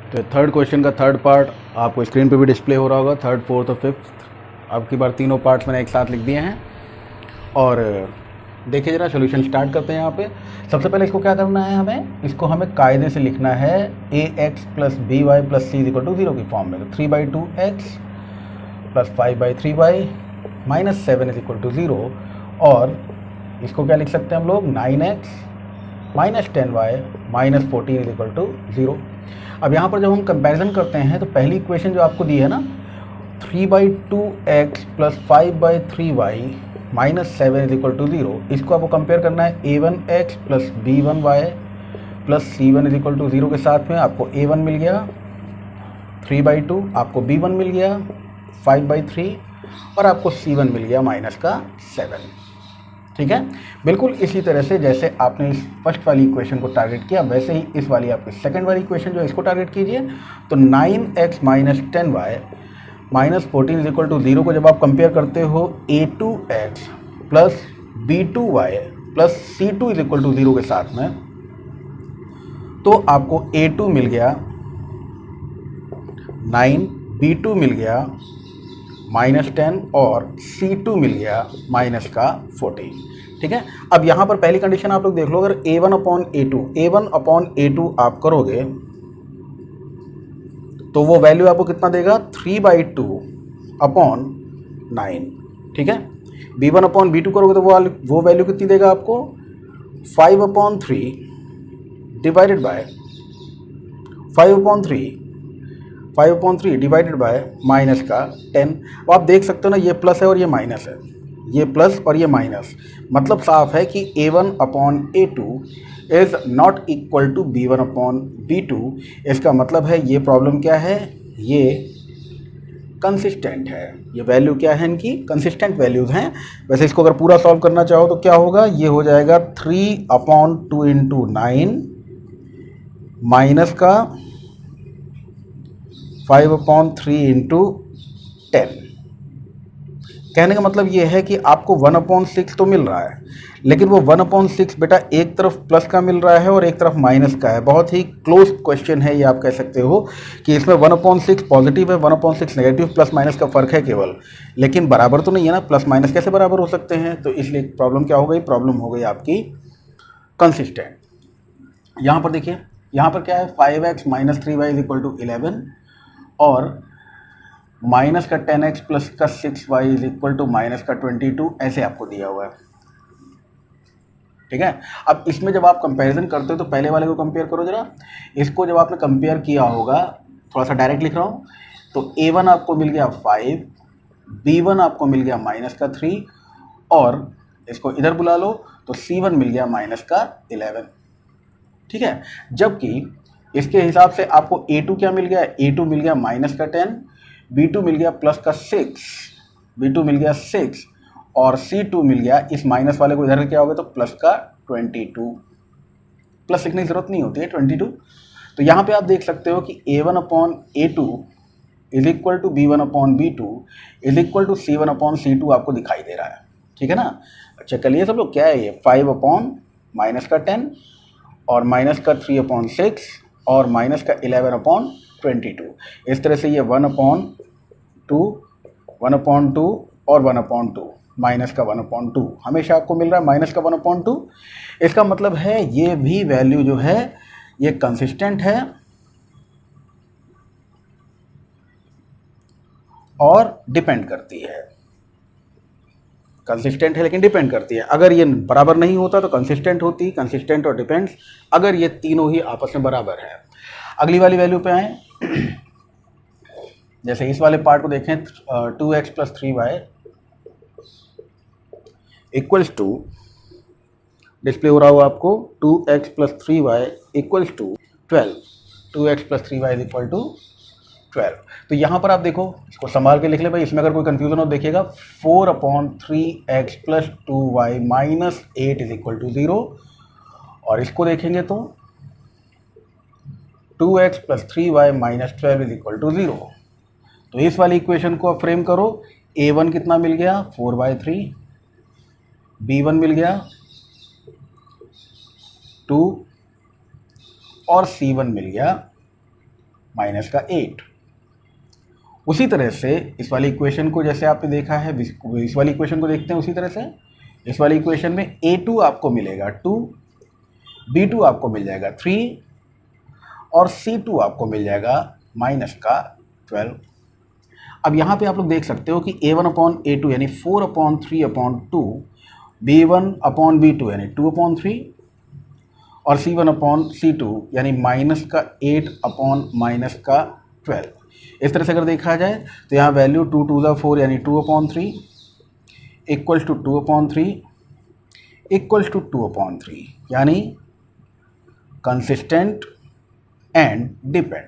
तो third question का third part आपको स्क्रीन पे भी डिस्प्ले हो रहा होगा। थर्ड, फोर्थ और फिफ्थ आपकी बार तीनों पार्ट्स मैंने एक साथ लिख दिए हैं। और देखिए ज़रा सोल्यूशन स्टार्ट करते हैं। यहाँ पे सबसे पहले इसको क्या करना है, हमें कायदे से लिखना है a x plus b y plus c equal to 0 की फॉर्म में। तो 3/2x plus 5/3y minus 7 is equal to 0। और इसको क्या लिख सकते हैं हम लोग, 9x minus 10y minus 14 is equal to 0। अब यहाँ पर जब हम कंपैरिजन करते हैं तो पहली इक्वेशन जो आपको दी है ना, 3/2x plus 5/3y minus 7 is equal to 0, इसको आपको कंपेयर करना है a1x plus b1y plus c1 is equal to 0 के साथ में। आपको a1 मिल गया 3/2, आपको b1 मिल गया 5/3 और आपको c1 मिल गया माइनस का 7। ठीक है, बिल्कुल इसी तरह से जैसे आपने इस फर्स्ट वाली इक्वेशन को टारगेट किया वैसे ही इस वाली आपकी सेकंड वाली इक्वेशन जो है इसको टारगेट कीजिए। तो 9x minus 10y minus 14 is equal to 0 को जब आप कंपेयर करते हो a2x plus b2y plus c2 is equal to 0 के साथ में, तो आपको a2 मिल गया 9, b2 मिल गया माइनस 10 और c2 मिल गया माइनस का 14। ठीक है, अब यहाँ पर पहली कंडीशन आप लोग देख लो, अगर a1/a2 आप करोगे तो वो वैल्यू आपको कितना देगा, 3/2/9। ठीक है, b1/b2 करोगे तो वो वैल्यू कितनी देगा आपको, 5/3 divided by 5/3 divided by minus का 10। अब आप देख सकते हो ना, ये प्लस है और ये माइनस है, ये प्लस और ये माइनस, मतलब साफ है कि a1/a2 is not equal to b1/b2। इसका मतलब है ये प्रॉब्लम क्या है, ये कंसिस्टेंट है। ये वैल्यू क्या है, इनकी कंसिस्टेंट वैल्यूज़ हैं। वैसे इसको अगर पूरा सॉल्व करना चाहो तो क्या होगा, ये हो जाएगा 3/2 इंटू 9 माइनस का 5/3 इंटू 10। कहने का मतलब ये है कि आपको 1/6 तो मिल रहा है, लेकिन वो 1/6 बेटा एक तरफ प्लस का मिल रहा है और एक तरफ माइनस का है। बहुत ही क्लोज क्वेश्चन है ये, आप कह सकते हो कि इसमें 1/6 पॉजिटिव है, 1/6 नेगेटिव, प्लस माइनस का फर्क है केवल, लेकिन बराबर तो नहीं है ना। प्लस माइनस कैसे बराबर हो सकते हैं, तो इसलिए प्रॉब्लम क्या हो गई, प्रॉब्लम हो गई आपकी कंसिस्टेंट। यहाँ पर देखिए, यहाँ पर क्या है, 5x minus 3y is equal to 11 और माइनस का 10x प्लस का 6y is equal to minus का 22, ऐसे आपको दिया हुआ है। ठीक है, अब इसमें जब आप कंपैरिजन करते हो तो पहले वाले को कंपेयर करो जरा। इसको जब आपने कंपेयर किया होगा, थोड़ा सा डायरेक्ट लिख रहा हूँ, तो a1 आपको मिल गया 5, b1 आपको मिल गया माइनस का 3 और इसको इधर बुला लो तो c1 मिल गया माइनस का 11। ठीक है, जबकि इसके हिसाब से आपको a2 क्या मिल गया, a2 मिल गया माइनस का 10, b2 मिल गया प्लस का 6, b2 मिल गया 6 और c2 मिल गया, इस माइनस वाले को इधर क्या होगा तो प्लस का 22। प्लस लिखने की जरूरत नहीं होती है, 22। तो यहाँ पे आप देख सकते हो कि a1/a2 is equal to b1/b2 is equal to c1/c2 आपको दिखाई दे रहा है। ठीक है ना, अच्छा चलिए सब लोग, क्या है ये, 5 माइनस का 10 और माइनस का 3/6 और माइनस का 11/22। इस तरह से ये 1/2 और 1/2 माइनस का 1/2 हमेशा आपको मिल रहा है, माइनस का 1/2। इसका मतलब है ये भी वैल्यू जो है ये कंसिस्टेंट है और डिपेंड करती है। कंसिस्टेंट है लेकिन डिपेंड करती है। अगर ये बराबर नहीं होता तो कंसिस्टेंट होती, कंसिस्टेंट और डिपेंड्स, अगर ये तीनों ही आपस में बराबर है। अगली वाली वैल्यू पे आए, जैसे इस वाले पार्ट को देखें, 2x plus 3y equals to, display हो रहा हो आपको, 2x plus 3y equals to 12। 2x plus 3y is equal to 12। तो यहाँ पर आप देखो, इसको संभाल के लिख ले भाई, इसमें अगर कोई कंफ्यूजन हो देखिएगा, 4/3x plus 2y minus 8 is equal to 0। और इसको देखेंगे तो 2x plus 3y minus 12 is equal to 0। तो इस वाली इक्वेशन को आप फ्रेम करो, a1 कितना मिल गया, 4/3, b1 मिल गया 2 और c1 मिल गया माइनस का 8। उसी तरह से इस वाली इक्वेशन को जैसे आपने देखा है, इस वाली इक्वेशन को देखते हैं उसी तरह से। इस वाली इक्वेशन में A2 आपको मिलेगा 2, B2 आपको मिल जाएगा 3 और C2 आपको मिल जाएगा माइनस का 12। अब यहाँ पे आप लोग देख सकते हो कि A1/A2 यानी 4/3/2, B1/B2 यानी 2/3 और C1/C2 यानी माइनस का 8/-12। इस तरह से अगर देखा जाए तो यहाँ वैल्यू 2 2 ज़ा 4 यानी 2/3 इक्वल्स टू 2/3 इक्वल्स टू 2/3 यानी कंसिस्टेंट एंड डिपेंड।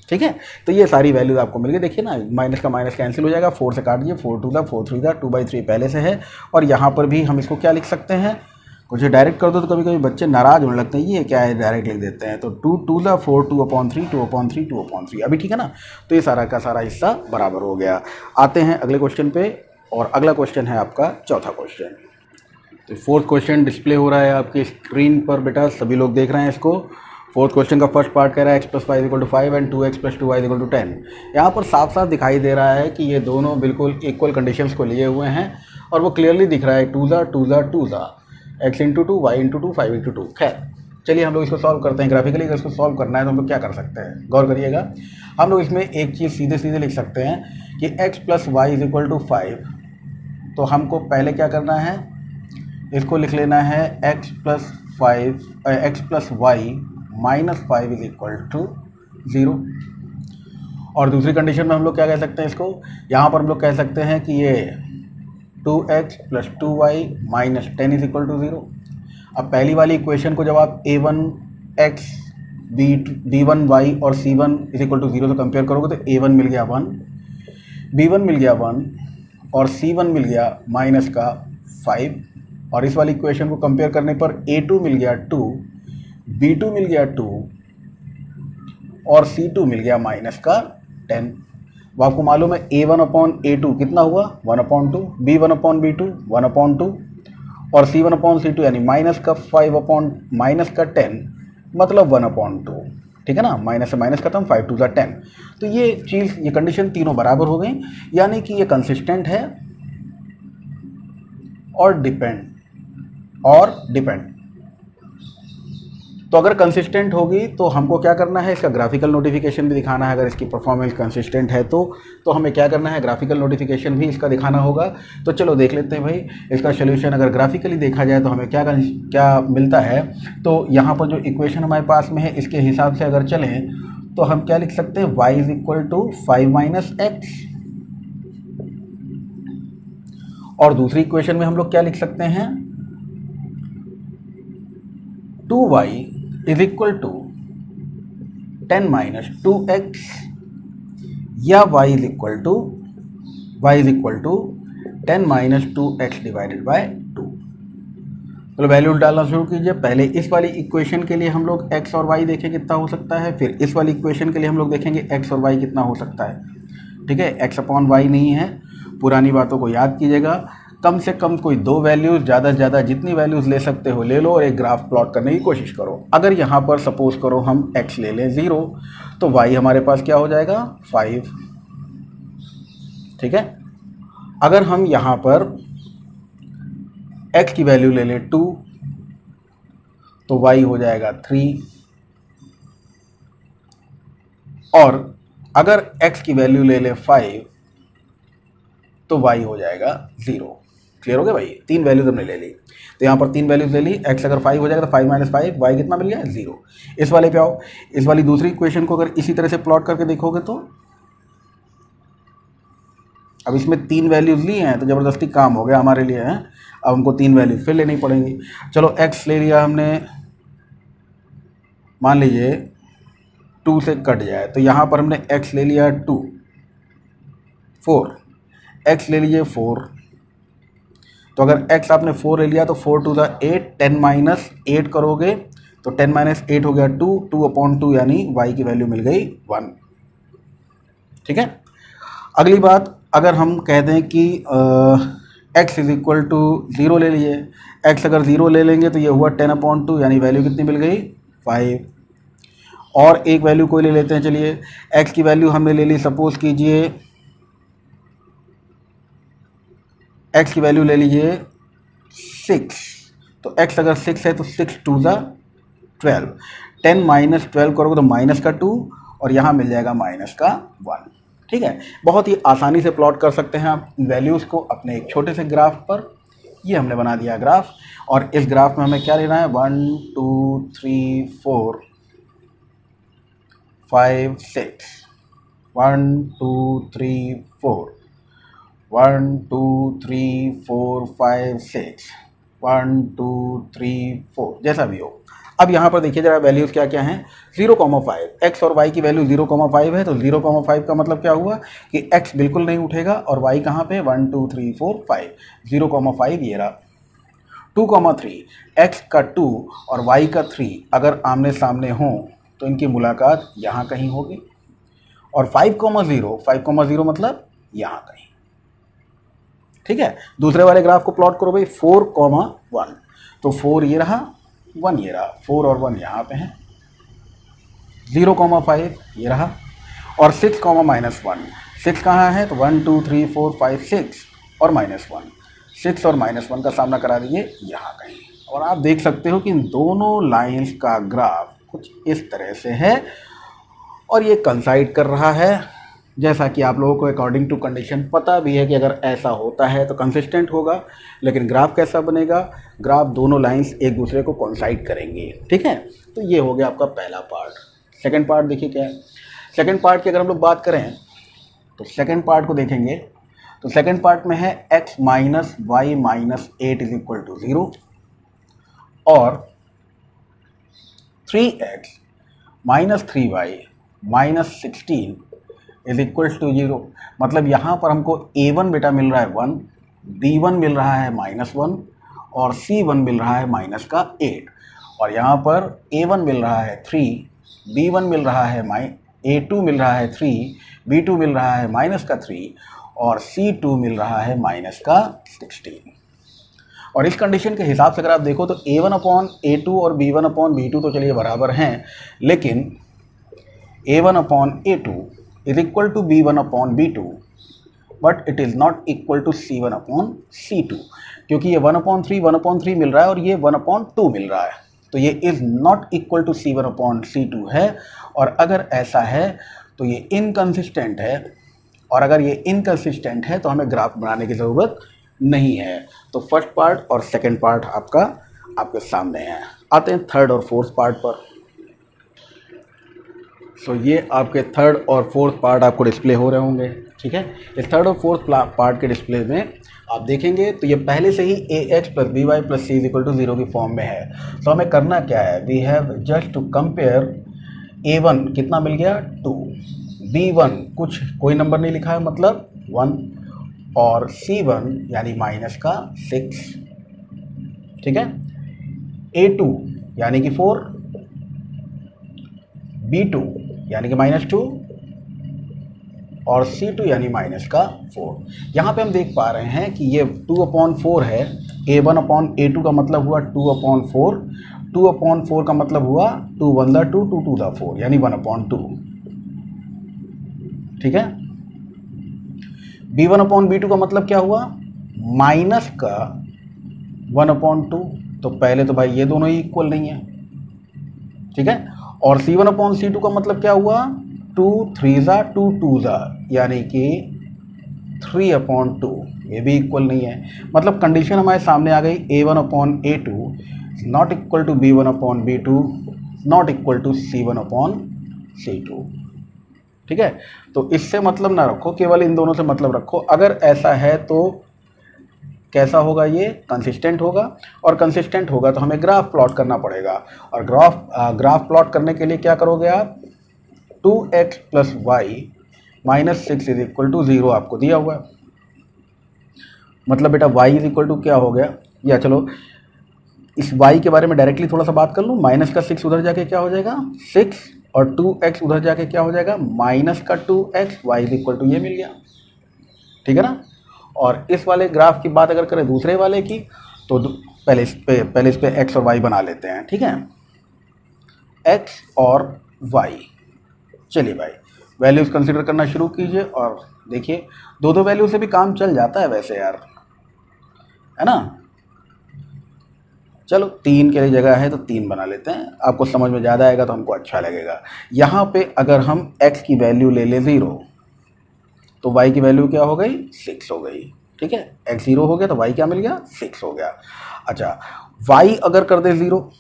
ठीक है, तो ये सारी वैल्यूज आपको मिल गई। देखिए ना, माइनस का माइनस कैंसिल हो जाएगा, 4 से काट दिए, 4 2 ज़ा 4 3 ज़ा 2/3 पहले से है। और यहाँ पर भी हम इसको क्या लिख सकते हैं, कुछ डायरेक्ट कर दो तो कभी कभी बच्चे नाराज होने लगते हैं, ये क्या है डायरेक्ट लिख देते हैं। तो 2 2 ज़ा 4 2/3 2/3 2/3 अभी ठीक है ना। तो ये सारा का सारा हिस्सा बराबर हो गया। आते हैं अगले क्वेश्चन पे, और अगला क्वेश्चन है आपका चौथा क्वेश्चन। तो फोर्थ क्वेश्चन डिस्प्ले हो रहा है आपकी स्क्रीन पर बेटा, सभी लोग देख रहे हैं इसको। फोर्थ क्वेश्चन का फर्स्ट पार्ट कह रहा है x + y = 5 and 2x + 2y = 10। यहाँ पर साफ साफ दिखाई दे रहा है कि ये दोनों बिल्कुल इक्वल कंडीशंस को लिए हुए हैं, और वो क्लियरली दिख रहा है 2 ज़ा 2 ज़ा 2 ज़ा, x × 2 y × 2 5 × 2। खैर चलिए हम लोग इसको सॉल्व करते हैं ग्राफिकली। अगर इसको सॉल्व करना है तो हम लोग क्या कर सकते हैं, गौर करिएगा। हम लोग इसमें एक चीज़ सीधे सीधे लिख सकते हैं कि x + y = 5। तो हमको पहले क्या करना है, इसको लिख लेना है x + y - 5 = 0। और दूसरी कंडीशन में हम लोग क्या कह सकते हैं इसको, यहाँ पर हम लोग कह सकते हैं कि ये 2x + 2y - 10 = 0। अब पहली वाली इक्वेशन को जब आप a1x b1y और c1 = 0 से कंपेयर करोगे तो a1 मिल गया 1, b1 मिल गया 1 और c1 मिल गया माइनस का 5। और इस वाली इक्वेशन को कंपेयर करने पर a2 मिल गया 2, b2 मिल गया 2 और c2 मिल गया माइनस का 10। वो आपको मालूम है a1/a2 कितना हुआ 1/2, b1/b2 1/2 और c1/c2 यानी माइनस का 10 मतलब 1/2। ठीक है ना, माइनस से माइनस खत्म, 5 2 ज़ा 10। तो ये चीज़, ये कंडीशन तीनों बराबर हो गई, यानी कि ये कंसिस्टेंट है और डिपेंड। तो अगर कंसिस्टेंट होगी तो हमको क्या करना है, इसका ग्राफिकल नोटिफिकेशन भी दिखाना है। अगर इसकी परफॉर्मेंस कंसिस्टेंट है तो हमें क्या करना है, ग्राफिकल नोटिफिकेशन भी इसका दिखाना होगा। तो चलो देख लेते हैं भाई इसका सोल्यूशन। अगर ग्राफिकली देखा जाए तो हमें क्या मिलता है। तो यहाँ पर जो इक्वेशन हमारे पास में है इसके हिसाब से अगर चलें तो हम क्या लिख सकते हैं, y = 5 - x। और दूसरी इक्वेशन में हम लोग क्या लिख सकते हैं, 2y = 10 - 2x या y = 10 - 2x / 2। तो वैल्यू डालना शुरू कीजिए। पहले इस वाली इक्वेशन के लिए हम लोग x और y देखें कितना हो सकता है, फिर इस वाली इक्वेशन के लिए हम लोग देखेंगे x और y कितना हो सकता है। ठीक है, x/y नहीं है, पुरानी बातों को याद कीजिएगा। कम से कम कोई दो वैल्यूज़, ज़्यादा से ज़्यादा जितनी वैल्यूज़ ले सकते हो ले लो और एक ग्राफ प्लॉट करने की कोशिश करो। अगर यहाँ पर सपोज करो हम x ले लें 0, तो y हमारे पास क्या हो जाएगा 5। ठीक है, अगर हम यहाँ पर x की वैल्यू ले लें 2, तो y हो जाएगा 3। और अगर x की वैल्यू ले लें 5, तो y हो जाएगा 0। क्लियर हो गया भाई, तीन वैल्यूज हमने ले ली। तो यहाँ पर तीन वैल्यूज ले ली, x अगर 5 हो जाएगा तो 5 - 5, y कितना मिल गया 0। इस वाले पे आओ, इस वाली दूसरी इक्वेशन को अगर इसी तरह से प्लॉट करके देखोगे तो अब इसमें तीन वैल्यूज ली हैं तो ज़बरदस्ती काम हो गया हमारे लिए, हैं। अब हमको तीन वैल्यूज फिर लेनी पड़ेंगी। चलो x ले लिया हमने, मान लीजिए 2 से कट जाए तो यहाँ पर हमने x ले लिया 2, 4, x ले लीजिए 4। तो अगर x आपने 4 ले लिया तो 4 2 ज़ा 8, 10 - 8 करोगे तो 10 - 8 हो गया 2, 2/2 यानी y की वैल्यू मिल गई 1। ठीक है, अगली बात, अगर हम कह दें कि x = 0 ले लिए, x अगर 0 ले लेंगे तो ये हुआ 10/2 यानी वैल्यू कितनी मिल गई 5। और एक वैल्यू कोई ले लेते हैं। चलिए x की वैल्यू हमने ले ली, सपोज कीजिए x की वैल्यू ले लीजिए 6। तो x अगर 6 है तो 6 2 ज़ा 12, 10 माइनस 12 करोगे तो माइनस का 2 और यहाँ मिल जाएगा माइनस का 1। ठीक है, बहुत ही आसानी से प्लॉट कर सकते हैं आप वैल्यूज़ को अपने एक छोटे से ग्राफ पर। ये हमने बना दिया ग्राफ, और इस ग्राफ में हमें क्या लेना है, 1 2 3 4 5 6, 1 2 3 4, 1 2 3 4 5 6, 1 2 3 4, जैसा भी हो। अब यहाँ पर देखिए जरा वैल्यूज़ क्या क्या हैं। 0,5, एक्स और वाई की वैल्यू 0,5 है, तो 0,5 का मतलब क्या हुआ कि एक्स बिल्कुल नहीं उठेगा और वाई कहाँ पे, 1 2 3 4 5, 0,5 ये रहा। 2,3, एक्स का 2 और वाई का 3 अगर आमने सामने हों तो इनकी मुलाकात यहाँ कहीं होगी। और 5,0 मतलब यहाँ कहीं। ठीक है, दूसरे वाले ग्राफ को प्लॉट करो भाई, 4,1, तो 4 ये रहा, 1 ये रहा, 4 और 1 यहाँ पे हैं। 0,5 ये रहा, और 6,-1, 6 कहाँ है, तो 1 2 3 4 5 6 और -1, 6 और -1 का सामना करा दीजिए यहाँ कहीं। और आप देख सकते हो कि इन दोनों लाइंस का ग्राफ कुछ इस तरह से है, और ये कंसाइड कर रहा है। जैसा कि आप लोगों को अकॉर्डिंग टू कंडीशन पता भी है कि अगर ऐसा होता है तो कंसिस्टेंट होगा, लेकिन ग्राफ कैसा बनेगा, ग्राफ दोनों लाइंस एक दूसरे को कंसाइड करेंगे। ठीक है, तो ये हो गया आपका पहला पार्ट। सेकंड पार्ट देखिए क्या है। सेकंड पार्ट की अगर हम लोग बात करें तो सेकंड पार्ट को देखेंगे, तो सेकंड पार्ट में है x minus y minus 8 is equal to 0 और 3x minus 3y minus 16 is equal to 0। मतलब यहाँ पर हमको a1 बेटा मिल रहा है 1, b1 मिल रहा है -1 और c1 मिल रहा है माइनस का 8, और यहाँ पर a1 मिल रहा है 3, b1 मिल रहा है a2 मिल रहा है 3, b2 मिल रहा है माइनस का 3 और c2 मिल रहा है माइनस का 16। और इस कंडीशन के हिसाब से अगर आप देखो तो a1/a2 और b1/b2 तो चलिए बराबर हैं, लेकिन a1/a2 is equal to b1/b2 but it is not equal to c1/c2, क्योंकि ये 1/3 मिल रहा है और ये 1/2 मिल रहा है, तो ये is not equal to c1/c2 है। और अगर ऐसा है तो ये इनकंसिस्टेंट है, और अगर ये इनकंसिस्टेंट है तो हमें ग्राफ बनाने की ज़रूरत नहीं है। तो फर्स्ट पार्ट और सेकंड पार्ट आपके सामने है। आते हैं थर्ड और फोर्थ पार्ट पर। सो ये आपके थर्ड और फोर्थ पार्ट आपको डिस्प्ले हो रहे होंगे। ठीक है, इस थर्ड और फोर्थ पार्ट के डिस्प्ले में आप देखेंगे तो ये पहले से ही ax plus b y plus c is equal to 0 की फॉर्म में है। तो हमें करना क्या है, we have just to compare a1 कितना मिल गया 2, b1 कुछ कोई नंबर नहीं लिखा है मतलब 1 और c1 यानी माइनस का 6। ठीक है, a2 यानी कि 4, b2 यानी कि -2 और C2 यानी माइनस का 4। यहाँ पे हम देख पा रहे हैं कि ये 2/4 है। a1/a2 का मतलब हुआ 2/4, 2/4 का मतलब हुआ 2 1 2 2 2 4 यानी 1/2। ठीक है, b1/b2 का मतलब क्या हुआ, माइनस का 1/2। तो पहले तो भाई ये दोनों ही इक्वल नहीं है। ठीक है, और c1/c2 का मतलब क्या हुआ, 2 3 ज़ा 2 2 ज़ा यानी कि 3/2, ये भी इक्वल नहीं है। मतलब कंडीशन हमारे सामने आ गई, a1/a2 not equal to b1/b2 not equal to c1/c2। ठीक है, तो इससे मतलब ना रखो, केवल इन दोनों से मतलब रखो। अगर ऐसा है तो कैसा होगा, ये कंसिस्टेंट होगा, और कंसिस्टेंट होगा तो हमें ग्राफ प्लॉट करना पड़ेगा। और ग्राफ प्लॉट करने के लिए क्या करोगे आप, 2x plus y minus 6 is equal to 0 आपको दिया हुआ है। मतलब बेटा y इज इक्वल टू क्या हो गया, या चलो इस y के बारे में डायरेक्टली थोड़ा सा बात कर लूँ। माइनस का 6 उधर जाके क्या हो जाएगा 6, और 2x उधर जाके क्या हो जाएगा माइनस का 2x, y is equal to ये मिल गया। ठीक है ना। और इस वाले ग्राफ की बात अगर करें दूसरे वाले की, तो पहले इस पे x और y बना लेते हैं। ठीक है, x और वाई। चलिए भाई वैल्यूज़ कंसिडर करना शुरू कीजिए और देखिए दो दो वैल्यू से भी काम चल जाता है वैसे यार, है ना। चलो 3 के लिए जगह है तो 3 बना लेते हैं, आपको समझ में ज़्यादा आएगा तो हमको अच्छा लगेगा। यहाँ पे अगर हम x की वैल्यू ले लें 0 तो y की वैल्यू क्या हो गई 6 हो गई, ठीक है। x 0 हो गया तो y क्या मिल गया 6 हो गया। अच्छा y अगर कर दे 0,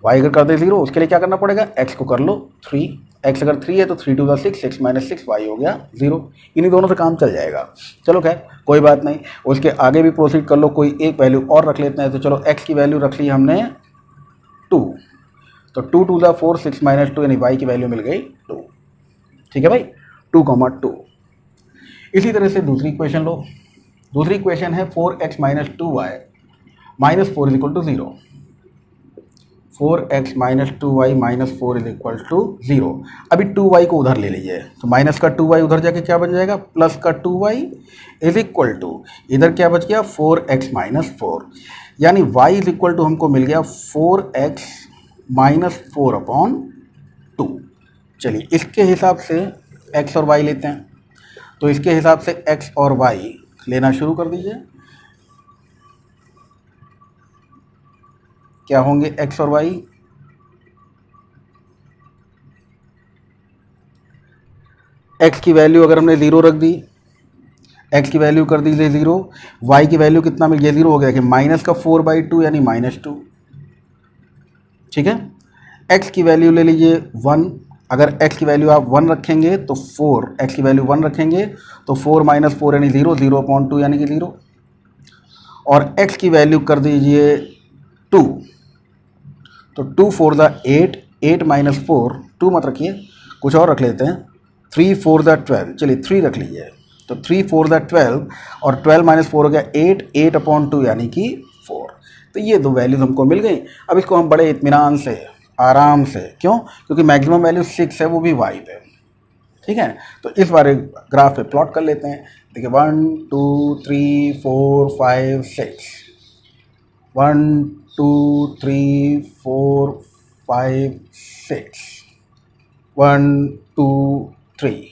y अगर कर दे 0 उसके लिए क्या करना पड़ेगा, x को कर लो 3, x अगर 3 है तो 3 2 6, 6 - 6 y हो गया 0। इन्हीं दोनों से काम चल जाएगा। चलो खैर कोई बात नहीं, उसके आगे भी प्रोसीड कर लो, कोई एक वैल्यू और रख लेते हैं। तो चलो x की वैल्यू रख ली हमने 2, तो 2 2 4, 6 - 2 यानी y की वैल्यू मिल गई 2, ठीक है भाई 2, 2। इसी तरह से दूसरी इक्वेशन लो। दूसरी इक्वेशन है 4x - 2y - 4 = 0। 4x - 2y - 4 = 0। अभी 2y को उधर ले लीजिए, तो माइनस का 2y उधर जाके क्या बन जाएगा, प्लस का 2y = इधर क्या बच गया 4x - 4, यानी y = हमको मिल गया 4x - 4/2। चलिए इसके हिसाब से x और y लेते हैं, तो इसके हिसाब से x और y लेना शुरू कर दीजिए। क्या होंगे x और y, x की वैल्यू अगर हमने 0 रख दी, x की वैल्यू कर दीजिए 0, y की वैल्यू कितना मिल गया 0 हो गया कि माइनस का 4/2 यानी -2, ठीक है। x की वैल्यू ले लीजिए 1, अगर x की वैल्यू आप 1 रखेंगे तो 4, x की वैल्यू 1 रखेंगे तो 4 - 4 यानी 0, 0/2 यानी कि 0, और x की वैल्यू कर दीजिए 2, तो 2 4 8, 8 - 4, 2 मत रखिए कुछ और रख लेते हैं, 3 4 12, चलिए 3 रख लीजिए, तो 3 4 12 और 12 - 4 हो गया 8, 8/2 यानी कि 4। तो ये दो वैल्यूज हमको मिल गई। अब इसको हम बड़े इत्मीनान से आराम से, क्यों, क्योंकि मैक्सिमम वैल्यू 6 है वो भी y पे, ठीक है। तो इस बारे ग्राफ पे प्लॉट कर लेते हैं। देखिए 1 2 3 4 5 6, 1 2 3 4 5 6, 1 2 3,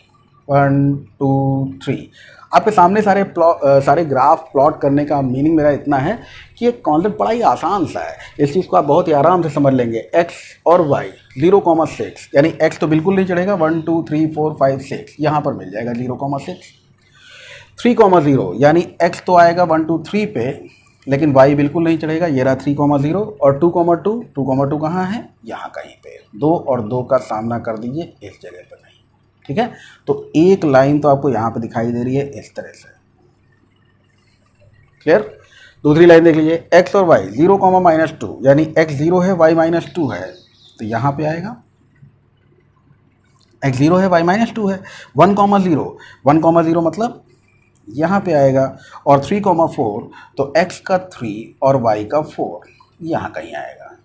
1 2 3। आपके सामने सारे ग्राफ प्लॉट करने का मीनिंग मेरा इतना है कि ये कॉन्सेप्ट बड़ा ही आसान सा है, इस चीज़ को आप बहुत ही आराम से समझ लेंगे। x और y 0,6 यानी x तो बिल्कुल नहीं चढ़ेगा, 1 2 3 4 5 6 यहाँ पर मिल जाएगा 0,6। 3,0 यानी x तो आएगा 1 2 3 पे, लेकिन y बिल्कुल नहीं चढ़ेगा, ये रहा 3,0, और 2,2, 2,2 कहाँ है, यहाँ कहीं पे। 2 और 2 का सामना कर दीजिए इस जगह पर नहीं, ठीक है। तो एक लाइन तो आपको यहाँ पे दिखाई दे रही है इस तरह से, क्लियर। दूसरी लाइन देख लीजिए, x और y 0, -2 यानी x 0 है y -2 है, तो यहाँ पे आएगा x 0 है y -2 है। 1,0, 1,0 मतलब यहाँ पे आएगा, और 3,4 तो x का 3 और y का 4 यहाँ कहीं आएगा।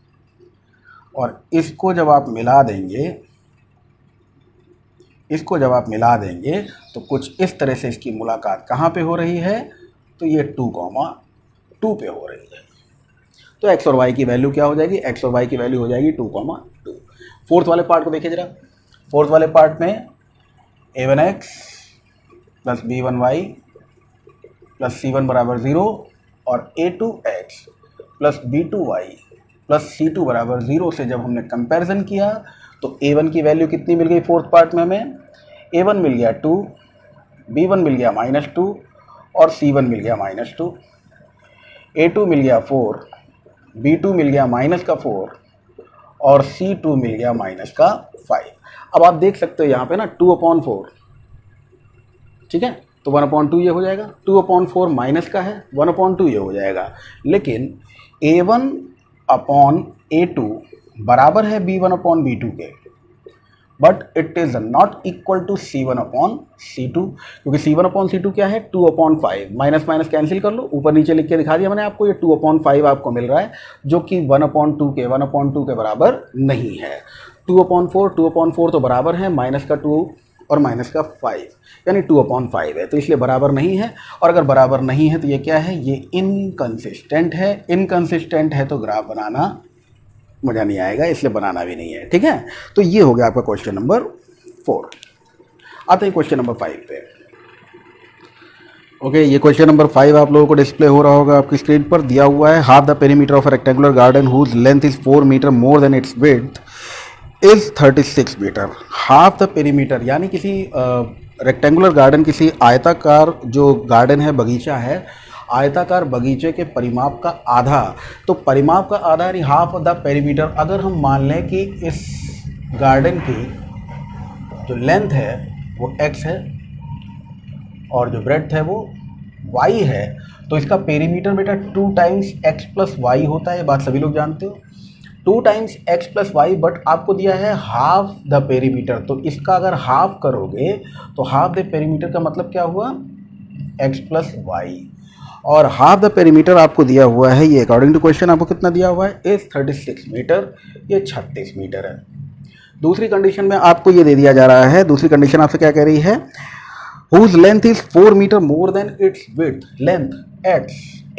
और इसको जब आप मिला देंगे तो कुछ इस तरह से इसकी मुलाकात कहाँ पे हो रही है, तो ये 2,2 पे हो रही है। तो x और y की वैल्यू क्या हो जाएगी, x और y की वैल्यू हो जाएगी 2,2। फोर्थ वाले पार्ट को देखिए जरा। फोर्थ वाले पार्ट में a1x + b1y + c1 = 0 और a2x + b2y + c2 = 0 से जब हमने कंपैरिजन किया तो a1 की वैल्यू कितनी मिल गई फोर्थ पार्ट में हमें, a1 मिल गया 2, b1 मिल गया -2 और c1 मिल गया -2, a2 मिल गया 4, b2 मिल गया -4 और c2 मिल गया -5। अब आप देख सकते हो यहाँ पे ना 2/4, ठीक है, तो 1/2 ये हो जाएगा, 2/4 माइनस का है, 1/2 ये हो जाएगा। लेकिन a1/a2 बराबर है b1/b2 के, but it is not equal to c1/c2, क्योंकि c1/c2 क्या है 2/5, माइनस माइनस कैंसिल कर लो, ऊपर नीचे लिख के दिखा दिया मैंने आपको, ये 2/5 आपको मिल रहा है, जो कि 1/2 के बराबर नहीं है। 2/4 तो बराबर है माइनस का 2 और माइनस का 5, यानी 2/5 है, तो इसलिए बराबर नहीं है। और अगर बराबर नहीं है तो ये क्या है, ये इनकंसिस्टेंट है। इनकंसिस्टेंट है तो ग्राफ बनाना मज़ा नहीं आएगा, इसलिए बनाना भी नहीं है। ठीक है, तो ये हो गया आपका क्वेश्चन नंबर 4। आते हैं क्वेश्चन नंबर 5 पे। ओके, ये क्वेश्चन नंबर 5 आप लोगों को डिस्प्ले हो रहा होगा आपकी स्क्रीन पर। दिया हुआ है half the perimeter of a rectangular garden whose length is 4 metre more than its width is 36 metre. Half the perimeter यानी किसी रेक्टेंगुलर गार्डन, किसी आयताकार जो गार्डन है, बगीचा है, आयताकार बगीचे के परिमाप का आधा। तो परिमाप का आधा यानी हाफ ऑफ द पेरीमीटर। अगर हम मान लें कि इस गार्डन की जो लेंथ है वो x है और जो ब्रेड्थ है वो y है, तो इसका पेरीमीटर बेटा 2 टाइम्स x प्लस वाई होता है। ये बात सभी लोग जानते हो, 2 times x plus y. But आपको दिया है हाफ द पेरीमीटर, तो इसका अगर हाफ करोगे तो हाफ द पेरीमीटर का मतलब क्या हुआ, x प्लस वाई। और हाफ द पेरीमीटर आपको दिया हुआ है, ये अकॉर्डिंग टू क्वेश्चन आपको कितना दिया हुआ है, इज 36 मीटर, ये 36 मीटर है। दूसरी कंडीशन में आपको ये दे दिया जा रहा है, दूसरी कंडीशन आपसे क्या कह रही है, whose length is 4 metre more than its width, length x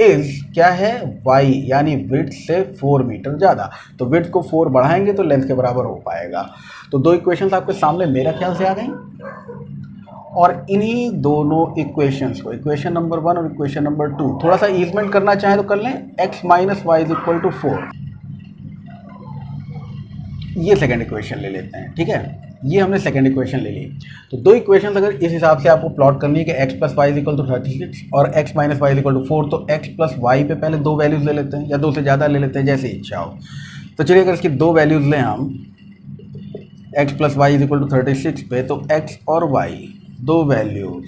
is क्या है, y, यानी width से 4 मीटर ज़्यादा। तो width को 4 बढ़ाएंगे तो लेंथ के बराबर हो पाएगा। तो दो इक्वेशंस आपके सामने मेरा ख्याल से आ गई, और इन्हीं दोनों इक्वेशंस को, इक्वेशन नंबर 1 और इक्वेशन नंबर 2, थोड़ा सा ईजमेंट करना चाहें तो कर लें। x minus y is equal to 4, ये सेकेंड इक्वेशन ले लेते हैं। ठीक है, ये हमने सेकेंड इक्वेशन ले ली। तो दो इक्वेशन अगर इस हिसाब से आपको प्लॉट करनी है कि x plus y equal to 36 और x minus y equal to 4, तो x प्लस वाई पे पहले दो वैल्यूज़ ले लेते हैं या दो से ज़्यादा ले लेते हैं, जैसे इच्छा हो। तो चलिए अगर इसकी दो वैल्यूज़ लें हम, x plus y equal to 36 पे, तो x और y दो वैल्यूज़।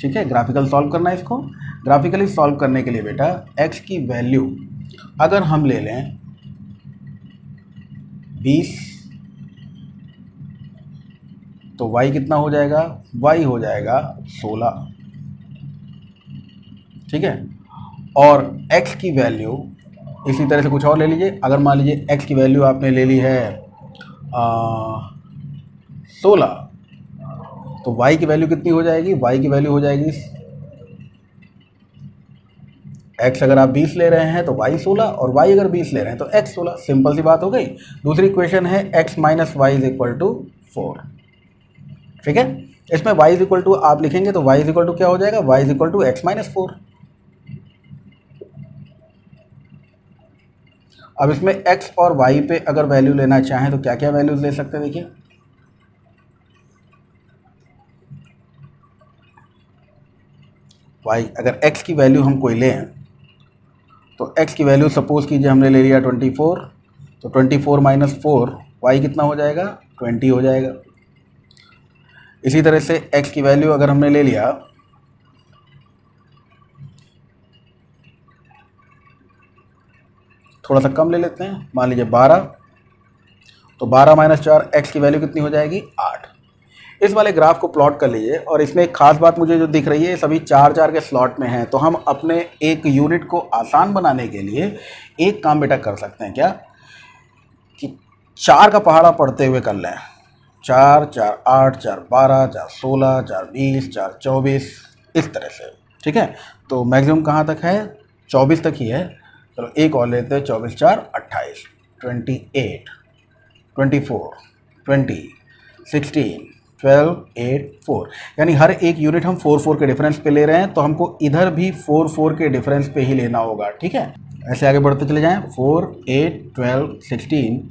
ठीक है, ग्राफिकल सॉल्व करना है इसको। ग्राफिकली सॉल्व करने के लिए बेटा x की वैल्यू अगर हम ले लें 20, तो y कितना हो जाएगा, y हो जाएगा 16। ठीक है, और x की वैल्यू इसी तरह से कुछ और ले लीजिए। अगर मान लीजिए x की वैल्यू आपने ले ली है 16, तो y की वैल्यू कितनी हो जाएगी, y की वैल्यू हो जाएगी x अगर आप 20 ले रहे हैं तो y 16, और y अगर 20 ले रहे हैं तो x 16। सिंपल सी बात हो गई। दूसरी इक्वेशन है x minus y is equal to 4। ठीक है, इसमें y इज इक्वल टू आप लिखेंगे तो y इज इक्वल टू क्या हो जाएगा, y is equal to x minus 4। अब इसमें x और y पे अगर वैल्यू लेना चाहें तो क्या क्या वैल्यूज ले सकते हैं, देखिए। y अगर x की वैल्यू हम कोई लें, तो x की वैल्यू सपोज कीजिए हमने ले लिया 24, तो 24 माइनस 4, y कितना हो जाएगा, 20 हो जाएगा। इसी तरह से x की वैल्यू अगर हमने ले लिया थोड़ा सा कम ले लेते हैं, मान लीजिए 12, तो 12 माइनस 4, x की वैल्यू कितनी हो जाएगी, 8। इस वाले ग्राफ को प्लॉट कर लीजिए, और इसमें एक खास बात मुझे जो दिख रही है, सभी 4-4 के स्लॉट में हैं। तो हम अपने एक यूनिट को आसान बनाने के लिए एक काम बेटा कर सकते हैं क्या, कि 4 का पहाड़ा पढ़ते हुए कर लें। 4, 4, 8, 4, 12, 4, 16, 4, 20, 4, 24, इस तरह से। ठीक है, तो मैक्सिमम कहाँ तक है, 24 तक ही है। चलो एक और लेते हैं, 24, 4, 28, 28, 24, 20, 16, 12, 8, 4, यानी हर एक यूनिट हम 4-4 के डिफरेंस पे ले रहे हैं, तो हमको इधर भी 4-4 के डिफरेंस पे ही लेना होगा। ठीक है, ऐसे आगे बढ़ते चले जाएं, 4, 8, 12, 16,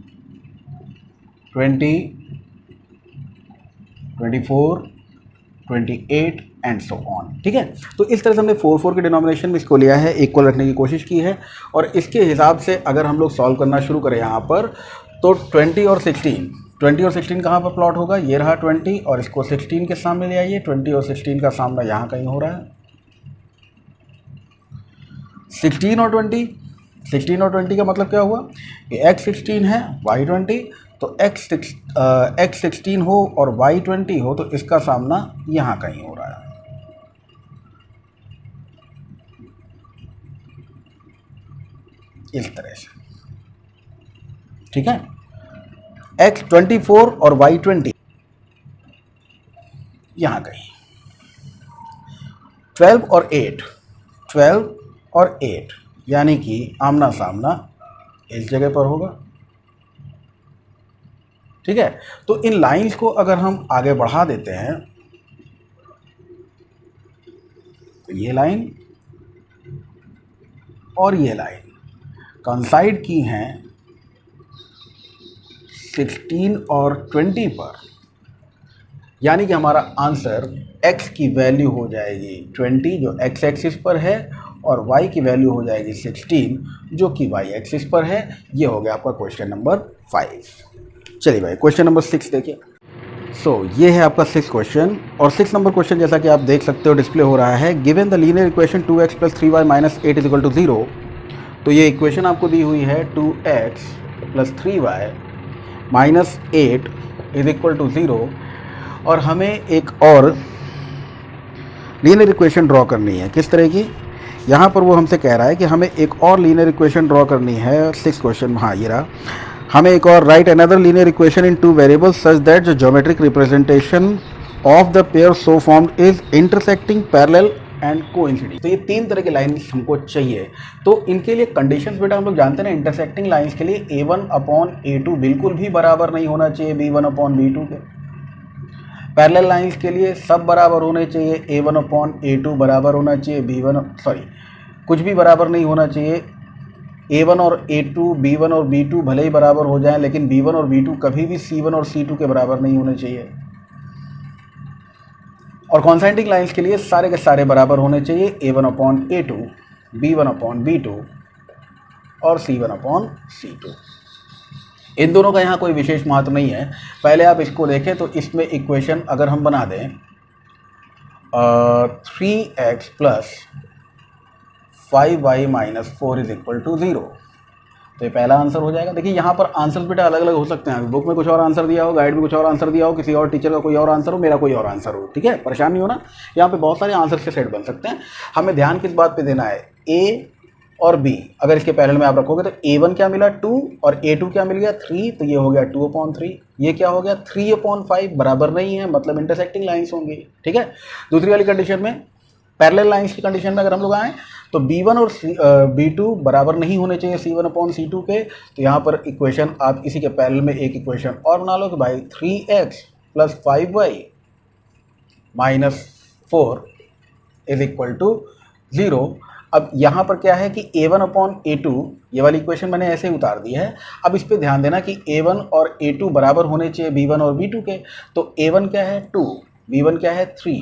20, 24, 28 एंड सो ऑन। ठीक है, तो इस तरह से हमने 4-4 के डिनोमिनेशन में इसको लिया है, इक्वल रखने की कोशिश की है, और इसके हिसाब से अगर हम लोग सॉल्व करना शुरू करें यहाँ पर, तो 20 और 16 कहाँ पर प्लॉट होगा, ये रहा 20, और इसको 16 के सामने ले आइए। 20 और 16 का सामना यहाँ कहीं हो रहा है, 16 और 20 का मतलब क्या हुआ कि x 16 है, y 20, तो x 16 हो और y 20 हो, तो इसका सामना यहाँ कहीं हो रहा है। इस तरह से। ठीक है, x 24 और y 20 यहाँ कहीं, 12 और 8 यानी कि आमना सामना इस जगह पर होगा। ठीक है, तो इन लाइंस को अगर हम आगे बढ़ा देते हैं तो ये लाइन और ये लाइन कंसाइड की हैं 16 और 20 पर, यानी कि हमारा आंसर x की वैल्यू हो जाएगी 20 जो x एक्सिस पर है और y की वैल्यू हो जाएगी 16 जो कि y एक्सिस पर है। ये हो गया आपका क्वेश्चन नंबर 5। चलिए भाई क्वेश्चन नंबर 6 देखिए। ये है आपका 6 क्वेश्चन, और 6 नंबर क्वेश्चन जैसा कि आप देख सकते हो डिस्प्ले हो रहा है। Given the linear equation 2x + 3y - 8 = 0। तो ये इक्वेशन आपको दी हुई है 2x + 3y - 8 = 0, और हमें एक और लीनियर इक्वेशन ड्रॉ करनी है। किस तरह की? यहाँ पर वो हमसे कह रहा है कि हमें एक और लीनियर इक्वेशन ड्रॉ करनी है। 6 क्वेश्चन, हाँ ये रहा। हमें एक और write another linear equation in 2 variables such that the geometric representation of the pair so formed is intersecting, parallel and coinciding. तो ये 3 तरह की लाइन्स हमको चाहिए। तो इनके लिए कंडीशंस बेटा हम लोग जानते हैं ना, इंटरसेक्टिंग लाइन्स के लिए a1/a2 बिल्कुल भी बराबर नहीं होना चाहिए b1/b2 के। पैरेलल लाइंस के लिए सब बराबर होने चाहिए, a1/a2 बराबर होना चाहिए, कुछ भी बराबर नहीं होना चाहिए। a1 और a2, b1 और b2 भले ही बराबर हो जाएं, लेकिन b1 और b2 कभी भी c1 और c2 के बराबर नहीं होने चाहिए। और कॉन्सेंट्रिक लाइंस के लिए सारे के सारे बराबर होने चाहिए, a1/a2, b1/b2 और c1/c2। इन दोनों का यहाँ कोई विशेष महत्व नहीं है। पहले आप इसको देखें तो इसमें इक्वेशन अगर हम बना दें 3x + 5y - 4 = 0, तो ये पहला आंसर हो जाएगा। देखिए यहाँ पर आंसर बेटा अलग अलग हो सकते हैं। बुक में कुछ और आंसर दिया हो, गाइड में कुछ और आंसर दिया हो, किसी और टीचर का कोई और आंसर हो, मेरा कोई और आंसर हो। ठीक है, परेशान नहीं होना। यहाँ पे बहुत सारे आंसर के सेट बन सकते हैं। हमें ध्यान किस बात पे देना है, ए और बी अगर इसके पैरेलल में आप रखोगे तो a1 क्या मिला 2 और a2 क्या मिल गया 3, तो ये हो गया 2/3। ये क्या हो गया 3/5, बराबर नहीं है, मतलब इंटरसेक्टिंग लाइंस होंगी। ठीक है, दूसरी वाली कंडीशन में, पैरेलल लाइंस की कंडीशन में अगर हम लोग आए तो b1 और b2 बराबर नहीं होने चाहिए c1/c2 के। तो यहाँ पर इक्वेशन आप इसी के पैरेलल में एक इक्वेशन और बना लो कि भाई 3x + 5y - 4 = 0। अब यहाँ पर क्या है कि a1/a2, ये वाली इक्वेशन मैंने ऐसे ही उतार दी है। अब इस पे ध्यान देना कि a1 और a2 बराबर होने चाहिए b1 और b2 के। तो a1 क्या है 2, b1 क्या है 3।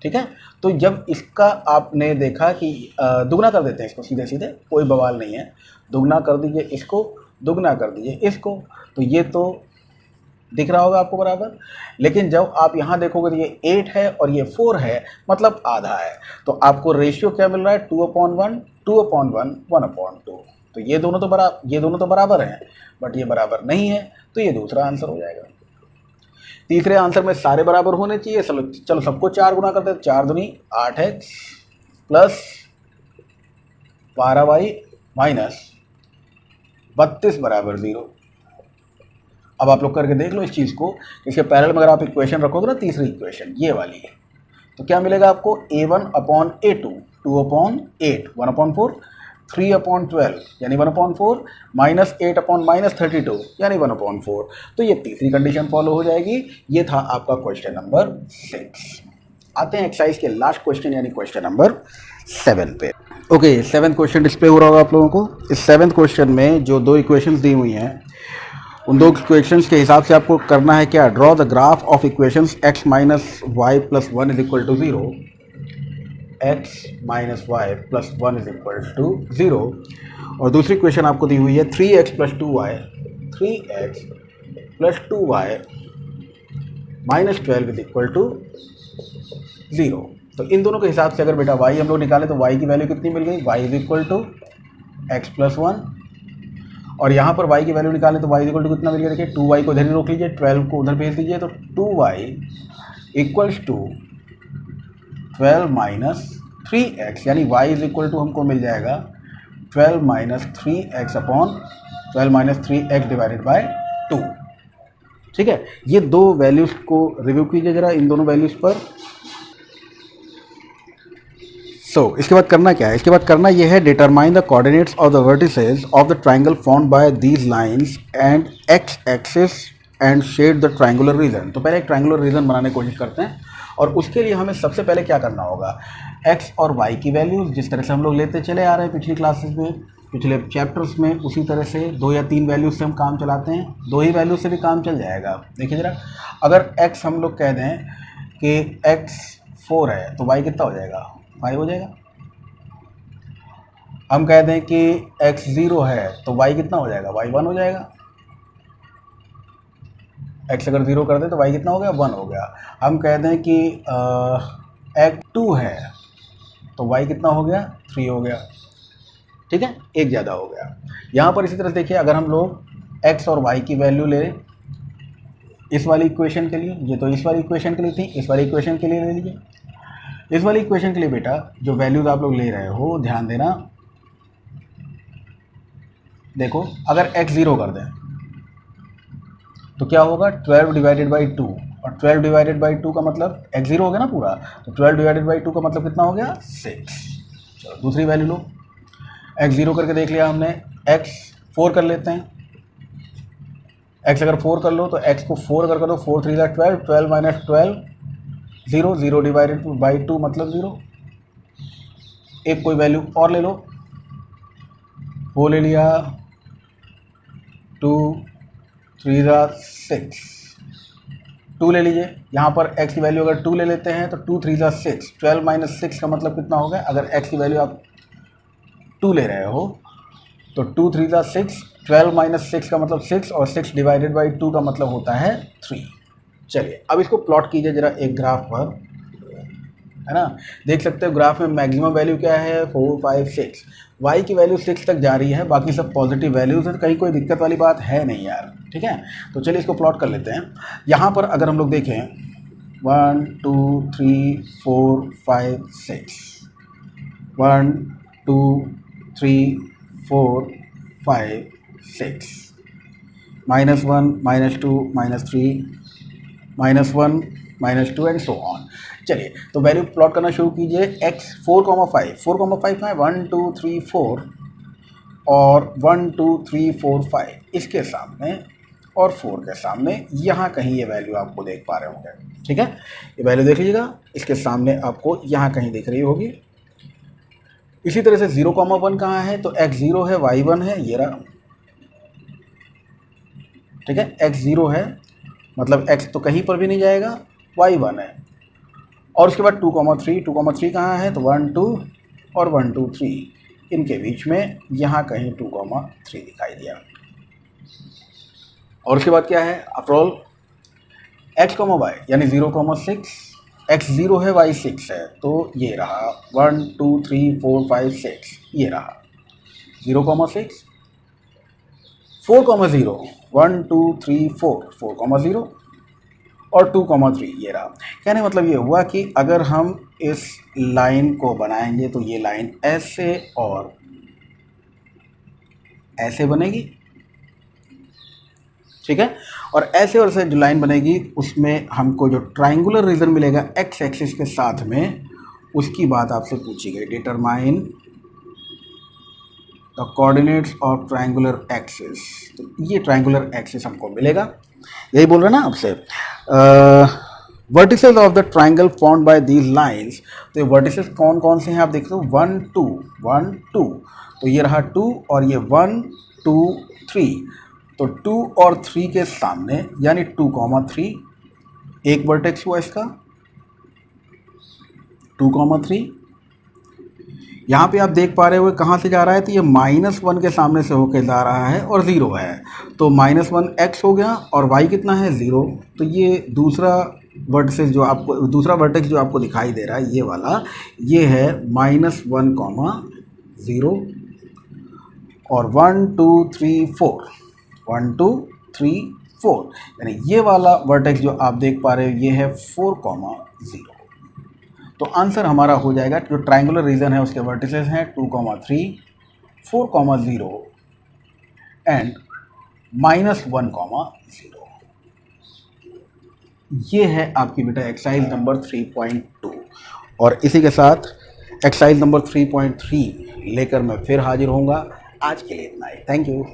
ठीक है, तो जब इसका आपने देखा कि दुगना कर देते हैं इसको, सीधे सीधे कोई बवाल नहीं है, दुगना कर दीजिए इसको, दुगना कर दीजिए इसको, तो ये तो दिख रहा होगा आपको बराबर। लेकिन जब आप यहाँ देखोगे तो ये 8 है और ये 4 है, मतलब आधा है। तो आपको रेशियो क्या मिल रहा है 2/1, 2/1, 1/2। तो ये दोनों तो बराबर हैं, बट ये बराबर नहीं है, तो ये दूसरा आंसर हो जाएगा। तीसरे आंसर में सारे बराबर होने चाहिए। चलो सबको 4 गुना करते हैं, 4 दूनी 8x + 12y - 32 = 0। अब आप लोग करके देख लो इस चीज़ को। इसके पैरेलल में अगर आप इक्वेशन रखोगे ना, तीसरी इक्वेशन ये वाली है, तो क्या मिलेगा आपको a1/a2 2/8 1/4, 3/12 यानी 1/4, -8/- 32 यानी 1/4। तो ये तीसरी कंडीशन फॉलो हो जाएगी। ये था आपका क्वेश्चन नंबर 6। आते हैं एक्सरसाइज के लास्ट क्वेश्चन यानी क्वेश्चन नंबर 7 पे। ओके, 7th क्वेश्चन डिस्प्ले हो रहा होगा आप लोगों को। इस 7th क्वेश्चन में जो 2 इक्वेशंस दी हुई हैं, उन 2 इक्वेशंस के हिसाब से आपको करना है क्या, draw the graph of equations x - y + 1 = 0, x - y + 1 = 0। और दूसरी इक्वेशन आपको दी हुई है 3x + 2y - 12 = 0। तो इन दोनों के हिसाब से अगर बेटा y हम लोग निकालें तो y की वैल्यू कितनी मिल गई, y = x + 1। और यहाँ पर y की वैल्यू निकालें तो y = कितना मिल गया, देखिए 2y को इधर ही रोक लीजिए, 12 को उधर भेज दीजिए, तो 2y = 12 - 3x, यानी y = हमको मिल जाएगा 12 - 3x / 2। ठीक है, ये 2 वैल्यूज़ को रिव्यू कीजिए जरा, इन दोनों वैल्यूज़ पर। इसके बाद करना क्या है, इसके बाद करना ये है determine the coordinates of the vertices of the triangle formed by these lines and X axis and shade the triangular region. तो पहले एक ट्राइंगुलर रीजन बनाने की कोशिश करते हैं, और उसके लिए हमें सबसे पहले क्या करना होगा, एक्स और वाई की वैल्यूज जिस तरह से हम लोग लेते चले आ रहे हैं पिछली क्लासेस में, पिछले चैप्टर्स में, उसी तरह से 2 या 3 वैल्यूज से हम काम चलाते हैं। 2 ही वैल्यूज से भी काम चल जाएगा। देखिए ज़रा, अगर x हम लोग कह दें कि x 4 है तो y कितना हो जाएगा, 5 हो जाएगा। हम कह दें कि x 0 है तो y कितना हो जाएगा, y 1 हो जाएगा। x अगर 0 कर दें तो y कितना हो गया, 1 हो गया। हम कह दें कि x 2 है तो y कितना हो गया, 3 हो गया। ठीक है, एक ज़्यादा हो गया। यहाँ पर इसी तरह देखिए, अगर हम लोग x और y की वैल्यू ले इस वाली इक्वेशन के लिए, ये तो इस वाली इक्वेशन के लिए थी, इस वाली इक्वेशन के लिए ले लीजिए। इस वाली इक्वेशन के लिए बेटा जो वैल्यूज आप लोग ले रहे हो, ध्यान देना, देखो अगर x 0 कर दें तो क्या होगा, 12 डिवाइडेड बाई 2, और 12 डिवाइडेड बाई 2 का मतलब x 0 हो गया ना पूरा, तो 12 डिवाइडेड बाई 2 का मतलब कितना हो गया, 6। चलो दूसरी वैल्यू लो, x 0 करके देख लिया हमने, x 4 कर लेते हैं। x अगर 4 कर लो तो x को 4 अगर करो, 4 3 12, 12 माइनस 12 0, 0 डिवाइडेड बाई 2 मतलब 0। एक कोई वैल्यू और ले लो, वो ले लिया 2 3 6, 2 ले लीजिए। यहाँ पर x की वैल्यू अगर 2 ले लेते हैं तो 2 3 6, 12 माइनस 6 का मतलब कितना हो गया, अगर x की वैल्यू आप 2 ले रहे हो तो 2 3 6, 12 माइनस 6 का मतलब 6, और 6 डिवाइडेड बाई 2 का मतलब होता है 3। चलिए अब इसको प्लॉट कीजिए जरा एक ग्राफ पर, है ना। देख सकते हो ग्राफ में मैक्सिमम वैल्यू क्या है, 4 5 6, y की वैल्यू 6 तक जा रही है, बाकी सब पॉजिटिव वैल्यूज है, तो कहीं कोई दिक्कत वाली बात है नहीं यार। ठीक है, तो चलिए इसको प्लॉट कर लेते हैं। यहाँ पर अगर हम लोग देखें 1 2 3 4 5 6, 1 2 3 4 5 6, -1 -2 -3 -1 -2 एंड सो ऑन। चलिए तो वैल्यू प्लॉट करना शुरू कीजिए। x 4,5, 4,5 का है 1 2 3 4, और 1 2 3 4 5 इसके सामने और 4 के सामने, यहाँ कहीं ये वैल्यू आपको देख पा रहे होंगे। ठीक है, ये वैल्यू देख लीजिएगा, इसके सामने आपको यहाँ कहीं दिख रही होगी। इसी तरह से 0,1 कहाँ है, तो x 0 है y 1 है, ये रहा। ठीक है, x 0 है मतलब x तो कहीं पर भी नहीं जाएगा, y 1 है। और उसके बाद 2,3, 2,3 कहाँ है, तो 1 2 और 1 2 3, इनके बीच में यहाँ कहीं 2,3 दिखाई दिया। और उसके बाद क्या है, आफ्टर ऑल x, y यानी 0,6, x 0 है y 6 है, तो ये रहा 1 2 3 4 5 6, ये रहा 0,6, 4,0 1 2 3 4, 4,0 और 2,3, ये रहा। कहने मतलब ये हुआ कि अगर हम इस लाइन को बनाएंगे तो ये लाइन ऐसे और ऐसे बनेगी। ठीक है, और ऐसे और ऐसे जो लाइन बनेगी उसमें हमको जो ट्राइंगुलर रीजन मिलेगा एक्स एक्सिस के साथ में, उसकी बात आपसे पूछी गई, determine the coordinates of triangular axis. तो ये ट्राइंगुलर एक्सिस हमको मिलेगा, यही बोल रहे ना आपसे। Vertices of the triangle formed by these lines, तो ये वर्टिसेस कौन कौन से हैं आप देखते हो, 1 2 1 2, तो ये रहा 2 और ये 1 2 3, तो 2 और 3 के सामने यानी 2,3, एक वर्टेक्स हुआ इसका 2,3। यहाँ पे आप देख पा रहे हो कहाँ से जा रहा है, तो ये -1 के सामने से होके जा रहा है और 0 है, तो -1 x हो गया, और y कितना है 0, तो ये दूसरा वर्टेक्स जो आपको दिखाई दे रहा है ये वाला, ये है -1, 0 और 1 2 3 4, 1 2 3 4, यानी ये वाला वर्टेक्स जो आप देख पा रहे हो ये है 4,0। तो आंसर हमारा हो जाएगा, जो ट्राइंगुलर रीजन है उसके वर्टिसेस हैं 2,3, 4,0 एंड -1,0। ये है आपकी बेटा एक्सरसाइज नंबर 3.2। और इसी के साथ एक्सरसाइज नंबर 3.3 लेकर मैं फिर हाजिर होऊंगा। आज के लिए इतना ही। Thank you.